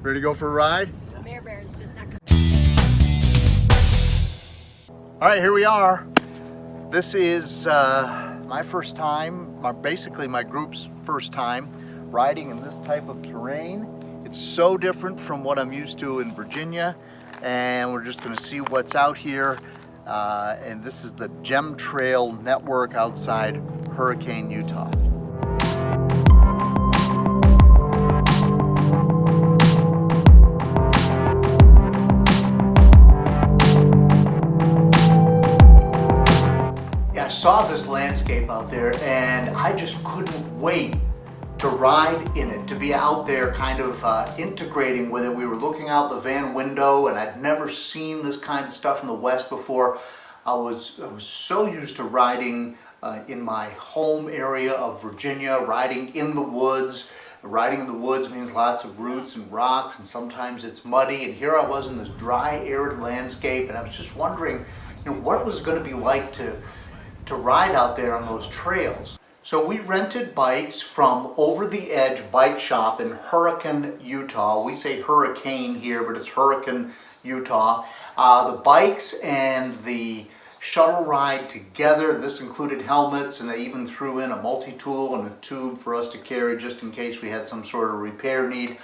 Ready to go for a ride? Mare Bear is just not coming. All right, here we are. This is my first time, basically my group's first time riding in this type of terrain. It's so different from what I'm used to in Virginia, and we're just going to see what's out here. And this is the Gem Trail Network outside Hurricane, Utah. I saw this landscape out there and I just couldn't wait to ride in it, to be out there kind of integrating with it. We were looking out the van window and I'd never seen this kind of stuff in the West before. I was so used to riding in my home area of Virginia, riding in the woods. Riding in the woods means lots of roots and rocks, and sometimes it's muddy, and here I was in this dry, arid landscape, and I was just wondering, what it was going to be like to ride out there on those trails. So we rented bikes from Over the Edge Bike Shop in Hurricane, Utah. We say Hurricane here, but it's Hurricane, Utah. The bikes and the shuttle ride together. This included helmets, and they even threw in a multi-tool and a tube for us to carry just in case we had some sort of repair need.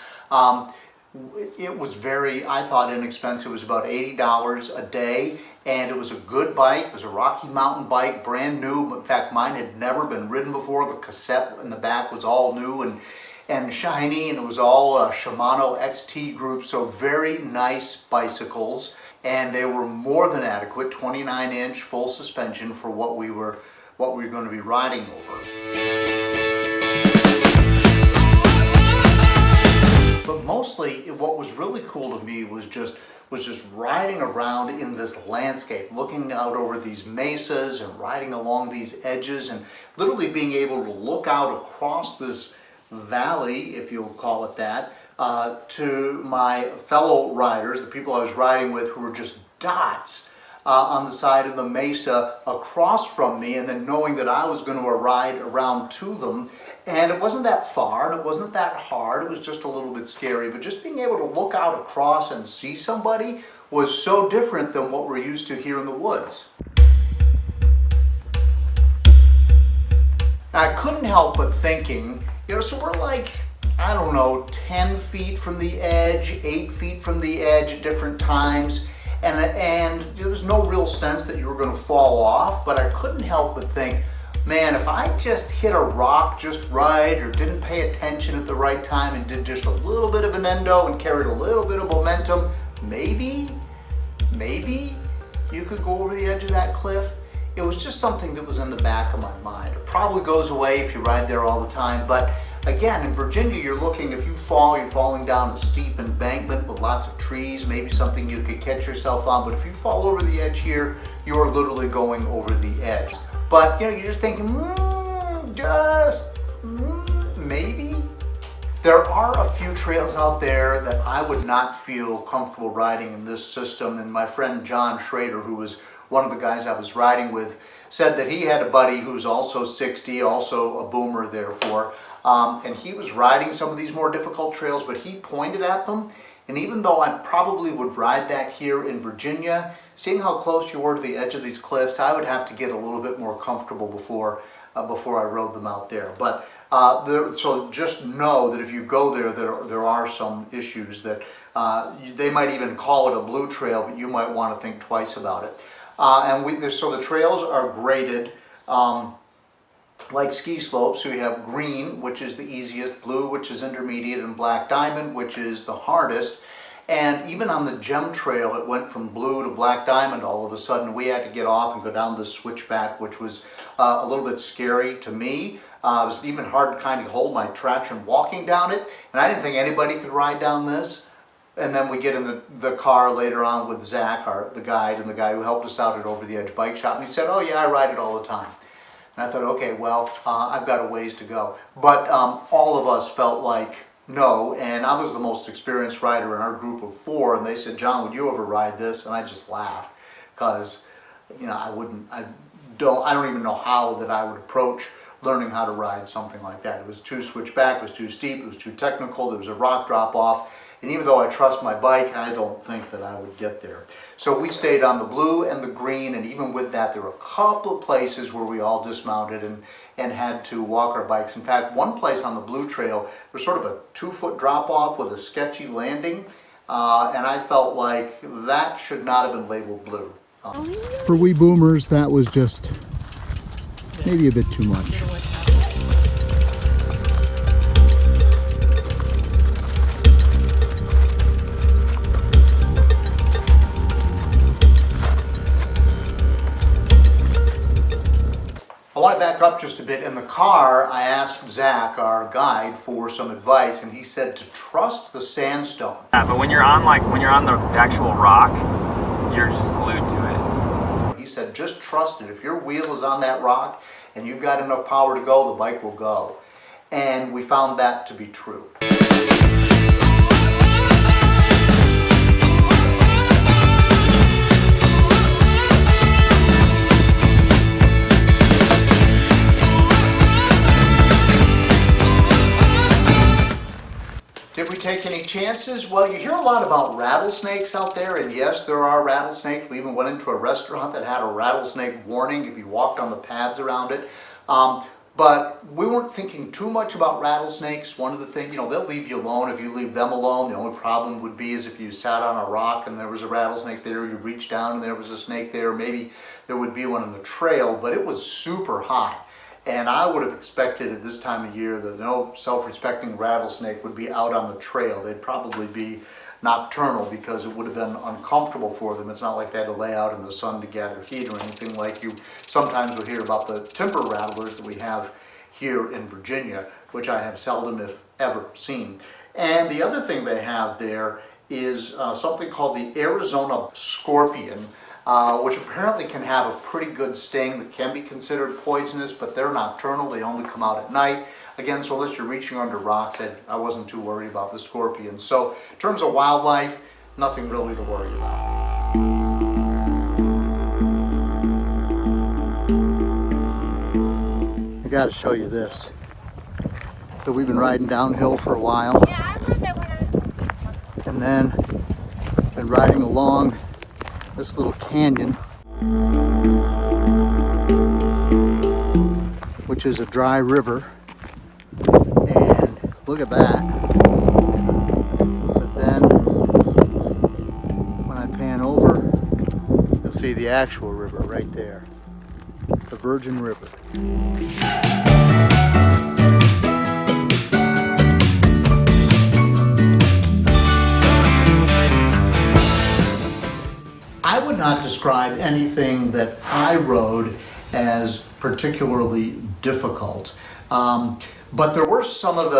It was I thought, inexpensive. It was about $80 a day, and it was a good bike. It was a Rocky Mountain bike, brand new. In fact, mine had never been ridden before. The cassette in the back was all new and shiny, and it was all Shimano XT group, so very nice bicycles. And they were more than adequate, 29-inch full suspension for what we were going to be riding over. But mostly, what was really cool to me was just riding around in this landscape, looking out over these mesas and riding along these edges, and literally being able to look out across this valley, if you'll call it that, to my fellow riders, the people I was riding with, who were just dots on the side of the mesa across from me, and then knowing that I was going to ride around to them. And it wasn't that far, and it wasn't that hard. It was just a little bit scary, but just being able to look out across and see somebody was so different than what we're used to here in the woods. I couldn't help but thinking, so we're like, I don't know, 10 feet from the edge, 8 feet from the edge at different times, and there was no real sense that you were going to fall off, but I couldn't help but think, man, if I just hit a rock just right, or didn't pay attention at the right time and did just a little bit of an endo and carried a little bit of momentum, maybe you could go over the edge of that cliff. It was just something that was in the back of my mind. It probably goes away if you ride there all the time, but again, in Virginia, you're looking, if you fall, you're falling down a steep embankment with lots of trees, maybe something you could catch yourself on, but if you fall over the edge here, you're literally going over the edge. But you're just thinking, maybe. There are a few trails out there that I would not feel comfortable riding in this system, and my friend John Schrader, who was one of the guys I was riding with, said that he had a buddy who's also 60, also a boomer therefore, and he was riding some of these more difficult trails, but he pointed at them, and even though I probably would ride that here in Virginia, seeing how close you were to the edge of these cliffs, I would have to get a little bit more comfortable before I rode them out there. But so just know that if you go there are some issues that they might even call it a blue trail, but you might want to think twice about it. So the trails are graded like ski slopes. So you have green, which is the easiest, blue, which is intermediate, and black diamond, which is the hardest. And even on the Gem Trail, it went from blue to black diamond all of a sudden. We had to get off and go down this switchback, which was a little bit scary to me. It was even hard to kind of hold my traction walking down it. And I didn't think anybody could ride down this. And then we get in the car later on with Zach, the guide, and the guy who helped us out at Over the Edge Bike Shop. And he said, oh yeah, I ride it all the time. And I thought, okay, well, I've got a ways to go. But all of us felt like, no, and I was the most experienced rider in our group of 4, and they said, John, would you ever ride this? And I just laughed, because I don't even know how that I would approach learning how to ride something like that. It was too switchback, it was too steep, it was too technical, there was a rock drop off, And even though I trust my bike, I don't think that I would get there. So we stayed on the blue and the green, and even with that, there were a couple of places where we all dismounted and had to walk our bikes. In fact, one place on the blue trail, there's sort of a 2-foot drop off with a sketchy landing, and I felt like that should not have been labeled blue. For we boomers, that was just maybe a bit too much. I want to back up just a bit. In the car, I asked Zach, our guide, for some advice, and he said to trust the sandstone. Yeah, but when you're on the actual rock, you're just glued to it. He said just trust it. If your wheel is on that rock and you've got enough power to go, the bike will go. And we found that to be true. Did we take any chances? Well, you hear a lot about rattlesnakes out there, and yes, there are rattlesnakes. We even went into a restaurant that had a rattlesnake warning if you walked on the paths around it. But we weren't thinking too much about rattlesnakes. One of the things, they'll leave you alone if you leave them alone. The only problem would be is if you sat on a rock and there was a rattlesnake there, you reached down and there was a snake there, maybe there would be one in the trail, but it was super hot. And I would have expected at this time of year that no self-respecting rattlesnake would be out on the trail. They'd probably be nocturnal because it would have been uncomfortable for them. It's not like they had to lay out in the sun to gather heat or anything like you sometimes would hear about the timber rattlers that we have here in Virginia, which I have seldom, if ever, seen. And the other thing they have there is something called the Arizona scorpion, which apparently can have a pretty good sting that can be considered poisonous, but they're nocturnal. They only come out at night. Again, so unless you're reaching under rocks, I wasn't too worried about the scorpion. So in terms of wildlife, nothing really to worry about. I gotta show you this. So we've been riding downhill for a while. Yeah, I love that when And then been riding along this little canyon, which is a dry river, and look at that. But then when I pan over, you'll see the actual river right there, the Virgin River. I would not describe anything that I rode as particularly difficult. But there were some of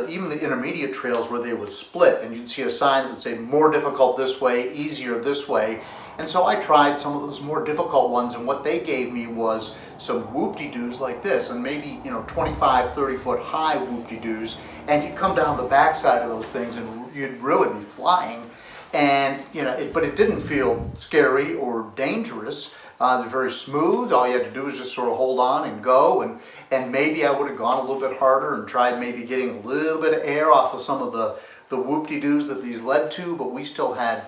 even the intermediate trails where they would split, and you'd see a sign that would say more difficult this way, easier this way. And so I tried some of those more difficult ones, and what they gave me was some whoop-de-doos like this, and maybe 25, 30 foot high whoop-de-doos, and you'd come down the backside of those things and you'd really be flying. And but it didn't feel scary or dangerous. They're very smooth. All you had to do was just sort of hold on and go. And maybe I would have gone a little bit harder and tried maybe getting a little bit of air off of some of the whoop-de-doos that these led to. But we still had,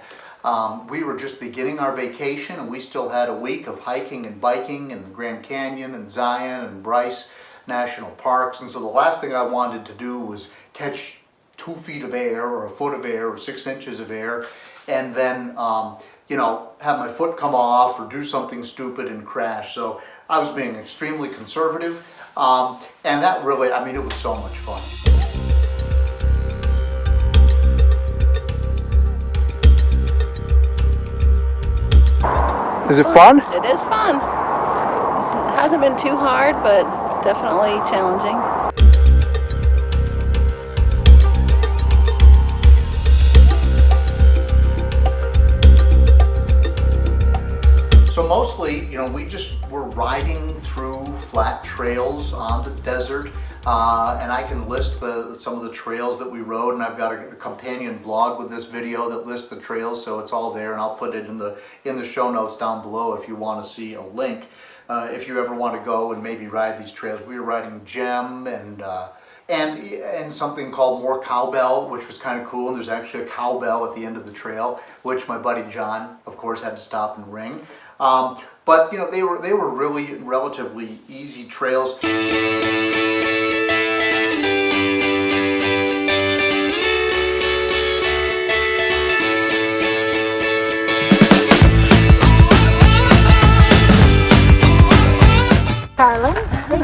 we were just beginning our vacation, and we still had a week of hiking and biking in the Grand Canyon and Zion and Bryce National Parks. And so the last thing I wanted to do was catch 2 feet of air or a foot of air or 6 inches of air, and then have my foot come off or do something stupid and crash. So I was being extremely conservative, and that really, it was so much fun. Is it fun? It is fun. It hasn't been too hard, but definitely challenging. So mostly, we just were riding through flat trails on the desert, and I can list some of the trails that we rode, and I've got a companion blog with this video that lists the trails, so it's all there, and I'll put it in the show notes down below if you want to see a link. If you ever want to go and maybe ride these trails, we were riding Gem and and something called more cowbell, which was kind of cool. And there's actually a cowbell at the end of the trail, which my buddy John, of course, had to stop and ring. But you know, they were really relatively easy trails.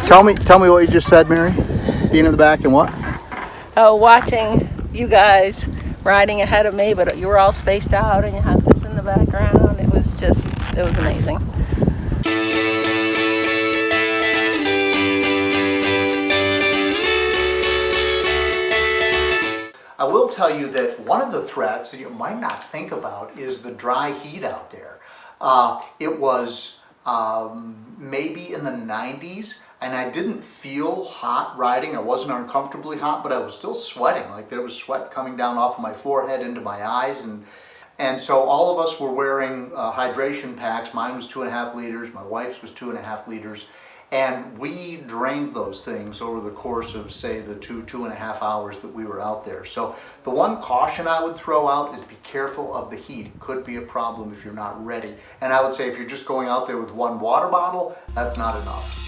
Tell me what you just said, Mary. Being in the back and what? Oh, watching you guys riding ahead of me, but you were all spaced out and you had this in the background. It was amazing. I will tell you that one of the threats that you might not think about is the dry heat out there. It was maybe in the 90s, and I didn't feel hot riding. I wasn't uncomfortably hot, but I was still sweating. Like there was sweat coming down off of my forehead into my eyes, and so all of us were wearing hydration packs. Mine was 2.5 liters, my wife's was 2.5 liters, and we drained those things over the course of, say, the 2.5 hours that we were out there. So the one caution I would throw out is be careful of the heat. It could be a problem if you're not ready. And I would say if you're just going out there with one water bottle, that's not enough.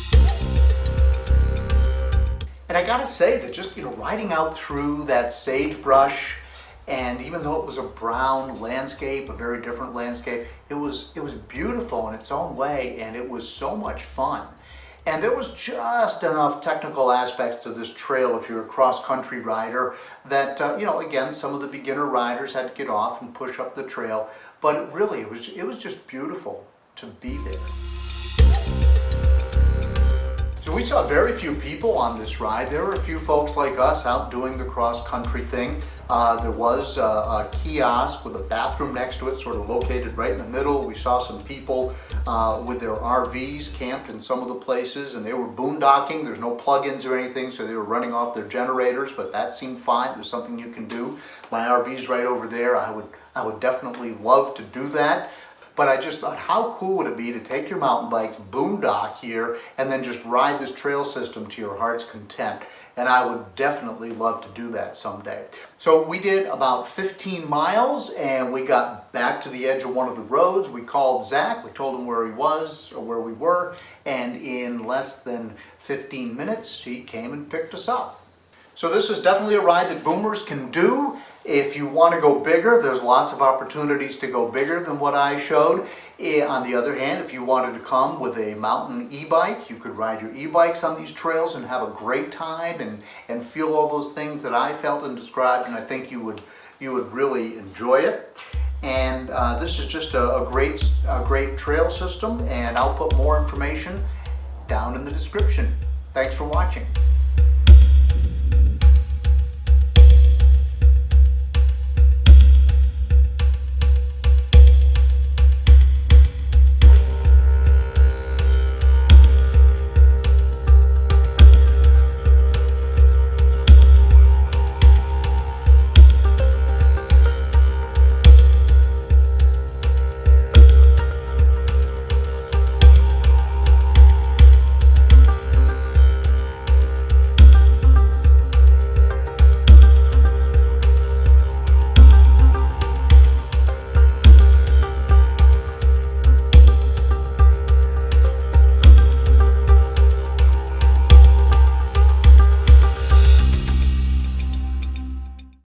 And I gotta say that just, you know, riding out through that sagebrush, and even though it was a brown landscape, a very different landscape, it was beautiful in its own way, and it was so much fun. And there was just enough technical aspects to this trail if you're a cross-country rider that, you know, again, some of the beginner riders had to get off and push up the trail, but it was just beautiful to be there. So we saw very few people on this ride. There were a few folks like us out doing the cross-country thing. There was a kiosk with a bathroom next to it, sort of located right in the middle. We saw some people with their RVs camped in some of the places, and they were boondocking. There's no plug-ins or anything, so they were running off their generators, but that seemed fine. There's something you can do. My RV's right over there. I would definitely love to do that. But I just thought, how cool would it be to take your mountain bikes, boondock here, and then just ride this trail system to your heart's content? And I would definitely love to do that someday. So we did about 15 miles, and we got back to the edge of one of the roads. We called Zach, we told him where he was, or where we were, and in less than 15 minutes, he came and picked us up. So this is definitely a ride that boomers can do. If you want to go bigger, there's lots of opportunities to go bigger than what I showed. On the other hand, if you wanted to come with a mountain e-bike, you could ride your e-bikes on these trails and have a great time and feel all those things that I felt and described, and I think you would really enjoy it. And this is just a great trail system, and I'll put more information down in the description. Thanks for watching.